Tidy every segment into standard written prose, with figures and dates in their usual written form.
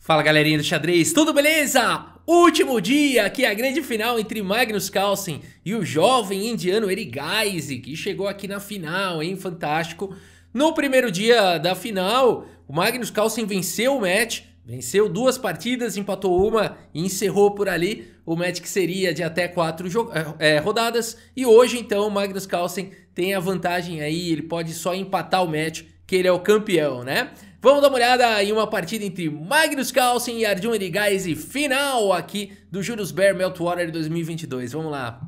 Fala galerinha do xadrez, tudo beleza? Último dia, aqui a grande final entre Magnus Carlsen e o jovem indiano Erigaisi, que chegou aqui na final, hein? Fantástico. No primeiro dia da final, o Magnus Carlsen venceu o match, venceu 2 partidas, empatou uma e encerrou por ali o match que seria de até 4 rodadas. E hoje então o Magnus Carlsen tem a vantagem aí, ele pode só empatar o match, que ele é o campeão, né? Vamos dar uma olhada em uma partida entre Magnus Carlsen e Arjun Erigaisi, final aqui do Julius Baer Meltwater 2022. Vamos lá.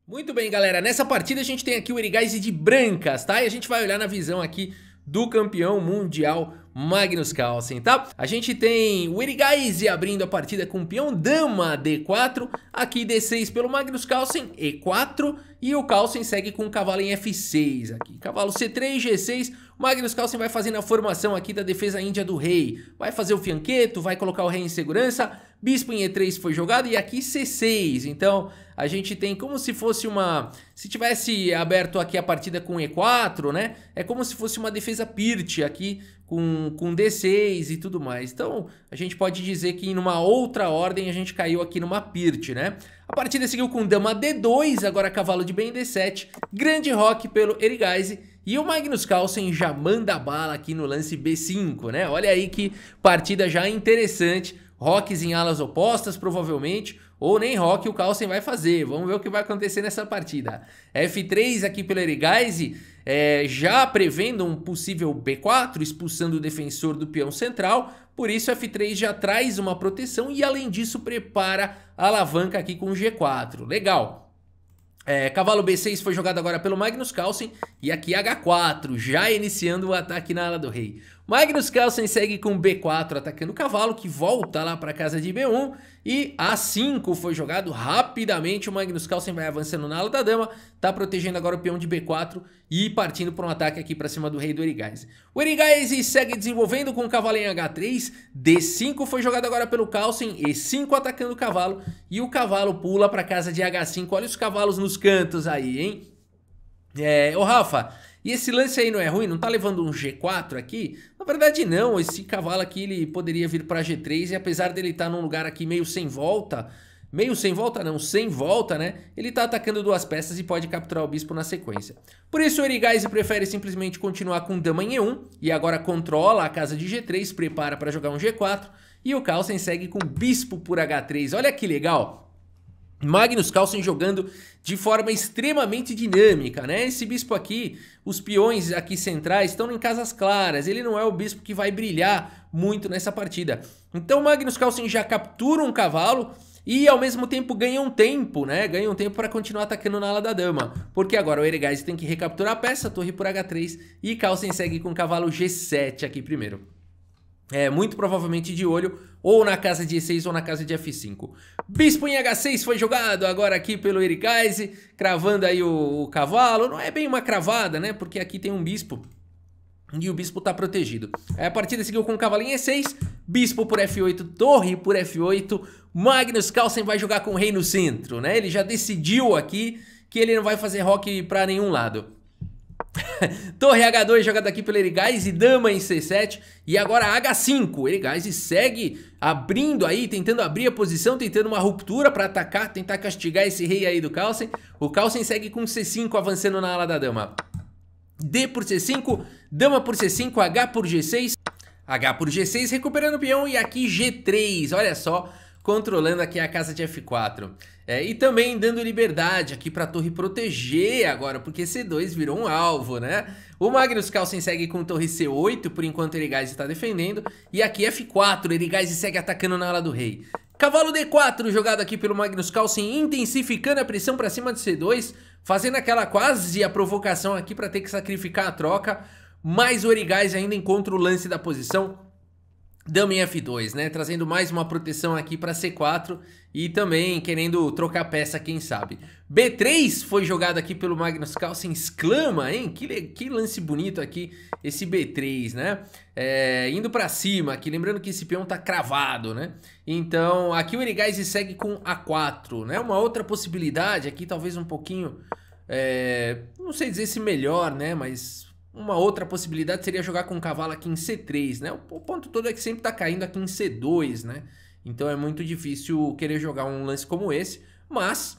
Muito bem, galera. Nessa partida a gente tem aqui o Erigaisi de brancas, tá? E a gente vai olhar na visão aqui do campeão mundial Magnus Carlsen, tá? A gente tem o Erigaisi abrindo a partida com o peão dama D4, aqui D6 pelo Magnus Carlsen, E4, e o Carlsen segue com o cavalo em F6 aqui. Cavalo C3, G6, o Magnus Carlsen vai fazendo a formação aqui da defesa índia do rei. Vai fazer o fianqueto, vai colocar o rei em segurança, bispo em E3 foi jogado e aqui C6. Então a gente tem como se fosse uma... Se tivesse aberto aqui a partida com E4, né? É como se fosse uma defesa Pirt aqui com D6 e tudo mais. Então a gente pode dizer que numa outra ordem a gente caiu aqui numa Pirt, né? A partida seguiu com dama D2, agora cavalo de bem D7, grande roque pelo Erigaisi. E o Magnus Carlsen já manda bala aqui no lance B5, né? Olha aí que partida já interessante. Roques em alas opostas, provavelmente, ou nem roque o Carlsen vai fazer. Vamos ver o que vai acontecer nessa partida. F3 aqui pelo Erigaisi, já prevendo um possível B4, expulsando o defensor do peão central. Por isso F3 já traz uma proteção e além disso prepara a alavanca aqui com G4. Legal. Cavalo B6 foi jogado agora pelo Magnus Carlsen e aqui H4, já iniciando o ataque na ala do rei. Magnus Carlsen segue com B4 atacando o cavalo que volta lá para casa de B1 e A5 foi jogado rapidamente. O Magnus Carlsen vai avançando na ala da dama, tá protegendo agora o peão de B4 e partindo para um ataque aqui para cima do rei do Erigaisi. O Erigaisi segue desenvolvendo com o cavalo em H3, D5 foi jogado agora pelo Carlsen, E5 atacando o cavalo e o cavalo pula para casa de H5. Olha os cavalos nos cantos aí, hein? Ô Rafa, e esse lance aí não é ruim? Não tá levando um G4 aqui? Na verdade não, esse cavalo aqui ele poderia vir para G3 e apesar dele estar num lugar aqui meio sem volta, sem volta, né? Ele tá atacando 2 peças e pode capturar o bispo na sequência. Por isso o Erigaisi prefere simplesmente continuar com dama em E1 e agora controla a casa de G3, prepara para jogar um G4 e o Carlsen segue com bispo por H3. Olha que legal! Magnus Carlsen jogando de forma extremamente dinâmica, né? Esse bispo aqui, os peões aqui centrais estão em casas claras. Ele não é o bispo que vai brilhar muito nessa partida. Então Magnus Carlsen já captura um cavalo e ao mesmo tempo ganha um tempo, né? Ganha um tempo para continuar atacando na ala da dama. Porque agora o Erigaisi tem que recapturar a peça, torre por H3 e Carlsen segue com o cavalo G7 aqui primeiro. Muito provavelmente de olho ou na casa de E6 ou na casa de F5. Bispo em H6 foi jogado agora aqui pelo Erigaisi, cravando aí o cavalo. Não é bem uma cravada, né? Porque aqui tem um bispo e o bispo tá protegido. A partida seguiu com o cavalo em E6, bispo por F8, torre por F8. Magnus Carlsen vai jogar com o rei no centro, né? Ele já decidiu aqui que ele não vai fazer roque para nenhum lado. Torre H2 jogada aqui pelo Erigaisi, dama em C7 e agora H5. Erigaisi segue abrindo aí, tentando abrir a posição, tentando uma ruptura para atacar, tentar castigar esse rei aí do Carlsen. O Carlsen segue com C5 avançando na ala da dama. D por C5, dama por C5, H por G6, H por G6 recuperando o peão e aqui G3, olha só, controlando aqui a casa de F4. E também dando liberdade aqui para a torre proteger agora, porque C2 virou um alvo, né? O Magnus Carlsen segue com torre C8, por enquanto Erigaisi está defendendo. E aqui F4, Erigaisi segue atacando na ala do rei. Cavalo D4 jogado aqui pelo Magnus Carlsen, intensificando a pressão para cima de C2, fazendo aquela quase a provocação aqui para ter que sacrificar a troca. Mas o Erigaisi ainda encontra o lance da posição. Dama em F2, né? Trazendo mais uma proteção aqui para C4 e também querendo trocar peça, quem sabe. B3 foi jogado aqui pelo Magnus Carlsen, exclama, hein? Que lance bonito aqui, esse B3, né? Indo para cima aqui, lembrando que esse peão tá cravado, né? Então, aqui o Erigaisi segue com A4, né? Uma outra possibilidade aqui, talvez um pouquinho, não sei dizer se melhor, né? Mas Uma outra possibilidade seria jogar com o cavalo aqui em C3, né? O ponto todo é que sempre tá caindo aqui em C2, né? Então é muito difícil querer jogar um lance como esse, mas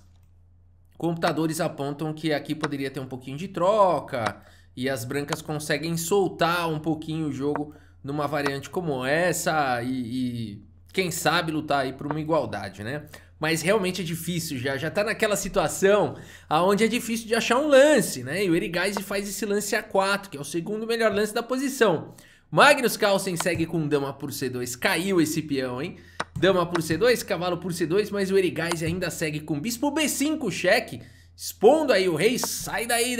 computadores apontam que aqui poderia ter um pouquinho de troca e as brancas conseguem soltar um pouquinho o jogo numa variante como essa e quem sabe lutar aí por uma igualdade, né? Mas realmente é difícil, já tá naquela situação onde é difícil de achar um lance, né? E o Erigaisi faz esse lance A4, que é o segundo melhor lance da posição. Magnus Carlsen segue com dama por C2, caiu esse peão, hein? Dama por C2, cavalo por C2, mas o Erigaisi ainda segue com bispo B5, cheque, expondo aí o rei, sai daí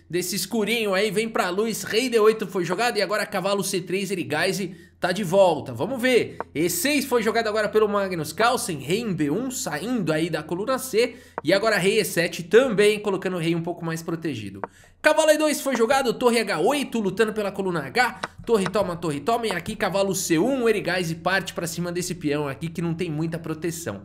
desse escurinho aí, vem pra luz, rei D8 foi jogado e agora cavalo C3, Erigaisi tá de volta, vamos ver, E6 foi jogado agora pelo Magnus Carlsen, rei em B1 saindo aí da coluna C e agora rei E7 também colocando o rei um pouco mais protegido. Cavalo E2 foi jogado, torre H8 lutando pela coluna H, torre toma e aqui cavalo C1, o Erigaisi parte pra cima desse peão aqui que não tem muita proteção.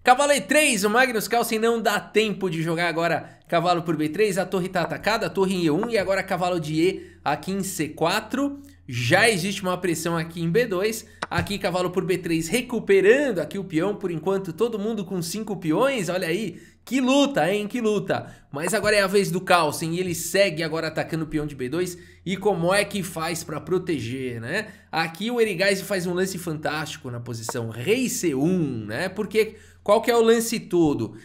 Cavalo E3, o Magnus Carlsen não dá tempo de jogar agora cavalo por B3, a torre tá atacada, a torre em E1 e agora cavalo de E aqui em C4, já existe uma pressão aqui em B2, aqui cavalo por B3 recuperando aqui o peão, por enquanto todo mundo com 5 peões, olha aí, que luta, hein, que luta, mas agora é a vez do Carlsen e ele segue agora atacando o peão de B2 e como é que faz pra proteger, né? Aqui o Erigaisi faz um lance fantástico na posição, rei C1, né, porque qual que é o lance todo?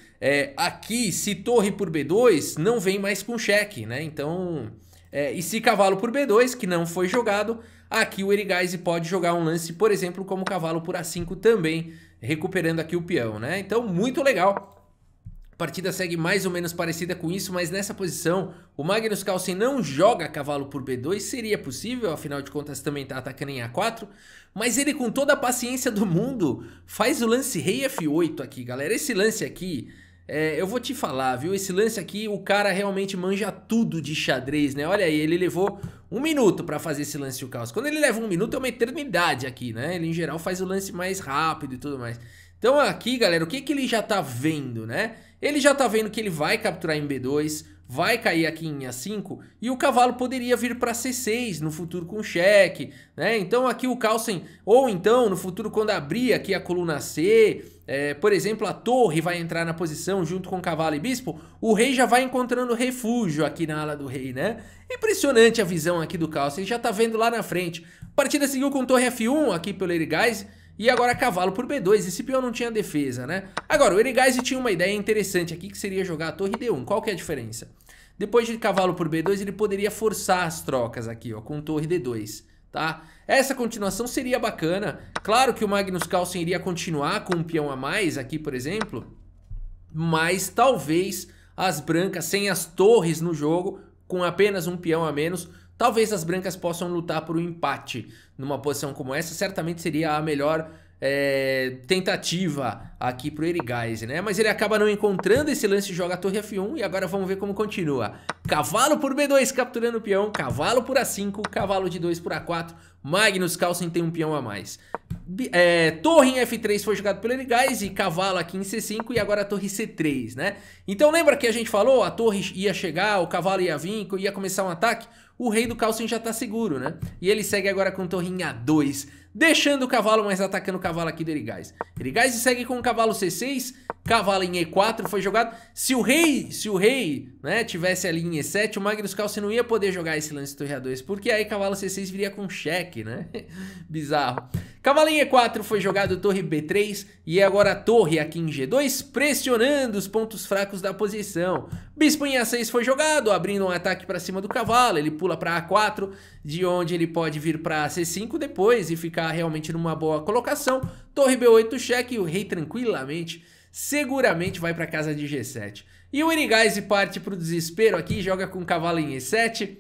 Aqui, se torre por B2, não vem mais com cheque, né? Então, e se cavalo por B2, que não foi jogado, aqui o Erigaisi pode jogar um lance, por exemplo, como cavalo por A5 também, recuperando aqui o peão, né? Então, muito legal. A partida segue mais ou menos parecida com isso, mas nessa posição o Magnus Carlsen não joga cavalo por B2, seria possível, afinal de contas também está atacando em A4, mas ele com toda a paciência do mundo faz o lance rei F8 aqui, galera. Esse lance aqui, eu vou te falar, viu? Esse lance aqui, o cara realmente manja tudo de xadrez, né? Olha aí, ele levou 1 minuto para fazer esse lance de Carlsen. Quando ele leva 1 minuto é uma eternidade aqui, né? Ele em geral faz o lance mais rápido e tudo mais. Então aqui, galera, o que ele já tá vendo, né? Ele já tá vendo que ele vai capturar em B2, vai cair aqui em A5 e o cavalo poderia vir para C6 no futuro com cheque, né? Então aqui o Carlsen, ou então no futuro quando abrir aqui a coluna C, por exemplo, a torre vai entrar na posição junto com cavalo e bispo, o rei já vai encontrando refúgio aqui na ala do rei, né? Impressionante a visão aqui do Carlsen, já tá vendo lá na frente. A partida seguiu com torre F1 aqui pelo Erigaisi. E agora cavalo por B2, esse peão não tinha defesa, né? Agora, o Erigaisi tinha uma ideia interessante aqui, que seria jogar a torre D1. Qual que é a diferença? Depois de cavalo por B2, ele poderia forçar as trocas aqui, ó, com torre D2, tá? Essa continuação seria bacana. Claro que o Magnus Carlsen iria continuar com um peão a mais aqui, por exemplo, mas talvez as brancas, sem as torres no jogo, com apenas um peão a menos, talvez as brancas possam lutar por um empate numa posição como essa, certamente seria a melhor tentativa aqui pro Erigaisi, né? Mas ele acaba não encontrando esse lance, joga a torre F1 e agora vamos ver como continua. Cavalo por B2 capturando o peão, cavalo por A5, cavalo de 2 por A4, Magnus Carlsen tem um peão a mais. Torre em F3 foi jogado pelo Erigaisi, cavalo aqui em C5 e agora a torre C3, né? Então lembra que a gente falou, a torre ia chegar, o cavalo ia vir, ia começar um ataque? O rei do Carlsen já tá seguro, né? E ele segue agora com torre em A2, deixando o cavalo, mas atacando o cavalo aqui do Erigaisi. Erigaisi segue com o cavalo C6, cavalo em E4 foi jogado. Se o rei, né, tivesse ali em E7, o Magnus Carlsen não ia poder jogar esse lance de torre A2, porque aí cavalo C6 viria com cheque, né? Bizarro. Cavalo em E4 foi jogado, torre B3 e agora a torre aqui em G2, pressionando os pontos fracos da posição. Bispo em A6 foi jogado, abrindo um ataque para cima do cavalo, ele pula para A4, de onde ele pode vir para C5 depois e ficar realmente numa boa colocação. Torre B8 cheque e o rei tranquilamente, seguramente vai para casa de G7. E o Erigaisi parte para o desespero aqui, joga com cavalo em E7.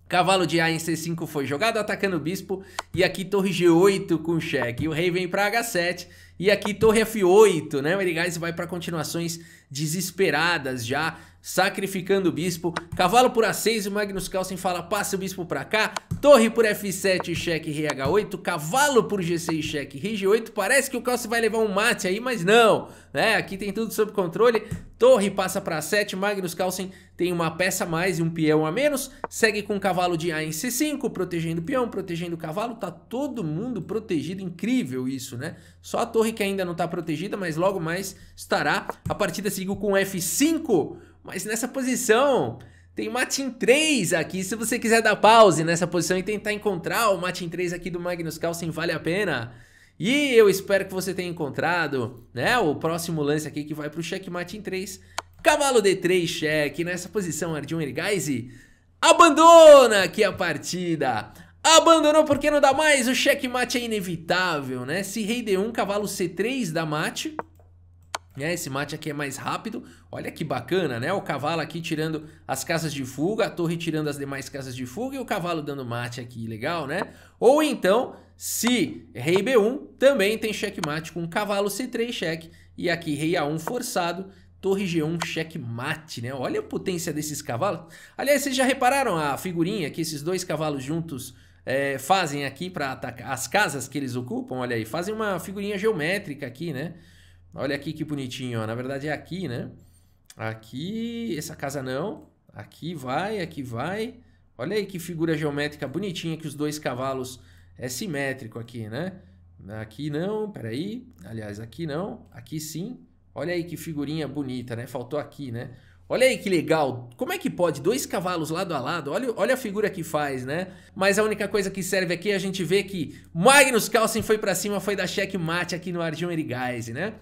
Cavalo de A em C5 foi jogado, atacando o bispo. E aqui torre G8 com cheque. E o rei vem para H7. E aqui torre F8, né? O Erigaisi vai para continuações desesperadas já. sacrificando o bispo. Cavalo por A6, o Magnus Carlsen fala, passa o bispo pra cá. Torre por F7, cheque, rei H8. Cavalo por G6, cheque, rei G8. Parece que o Carlsen vai levar um mate aí, mas não, né? Aqui tem tudo sob controle. Torre passa para 7, Magnus Carlsen tem uma peça a mais e um peão a menos. Segue com o cavalo de A em C5, protegendo o peão, protegendo o cavalo. Tá todo mundo protegido, incrível isso, né? Só a torre que ainda não tá protegida, mas logo mais estará. A partida seguiu com F5, mas nessa posição tem mate em 3 aqui. Se você quiser dar pause nessa posição e tentar encontrar o mate em 3 aqui do Magnus Carlsen, vale a pena. E eu espero que você tenha encontrado, né, o próximo lance aqui que vai para o checkmate em 3. Cavalo D3, cheque. Nessa posição, Ardion Erigaisi abandona aqui a partida. Abandonou porque não dá mais, o checkmate é inevitável, né? Se rei D1, cavalo C3 dá mate. Esse mate aqui é mais rápido. Olha que bacana, né? O cavalo aqui tirando as casas de fuga, a torre tirando as demais casas de fuga e o cavalo dando mate aqui, legal, né? Ou então, se rei B1, também tem checkmate com cavalo C3 cheque e aqui rei A1 forçado, torre G1 checkmate, né? Olha a potência desses cavalos. Aliás, vocês já repararam a figurinha que esses dois cavalos juntos fazem aqui para atacar as casas que eles ocupam? Olha aí, fazem uma figurinha geométrica aqui, né? Olha aqui que bonitinho, ó. Na verdade é aqui, né? Aqui, essa casa não. Aqui vai, aqui vai. Olha aí que figura geométrica bonitinha que os dois cavalos é simétrico aqui, né? Aqui não, peraí. Aliás, aqui não. Aqui sim. Olha aí que figurinha bonita, né? Faltou aqui, né? Olha aí que legal. Como é que pode? Dois cavalos lado a lado. Olha a figura que faz, né? Mas a única coisa que serve aqui é a gente ver que Magnus Carlsen foi pra cima, foi dar checkmate aqui no Ardion Erigaisi, né?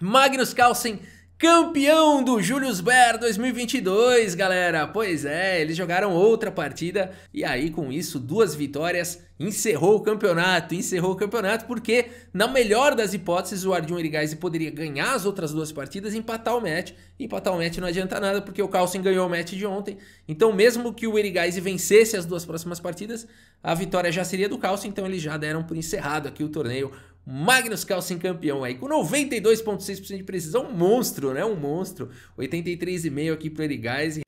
Magnus Carlsen, campeão do Julius Baer 2022, galera. Pois é, eles jogaram outra partida e aí com isso 2 vitórias, encerrou o campeonato porque na melhor das hipóteses o Ardion Erigaisi poderia ganhar as outras 2 partidas e empatar o match. E empatar o match não adianta nada porque o Carlsen ganhou o match de ontem. Então mesmo que o Erigaisi vencesse as 2 próximas partidas, a vitória já seria do Carlsen, então eles já deram por encerrado aqui o torneio. Magnus Carlsen campeão aí, com 92,6% de precisão, um monstro, né? Um monstro. 83,5% aqui pro Erigaisi.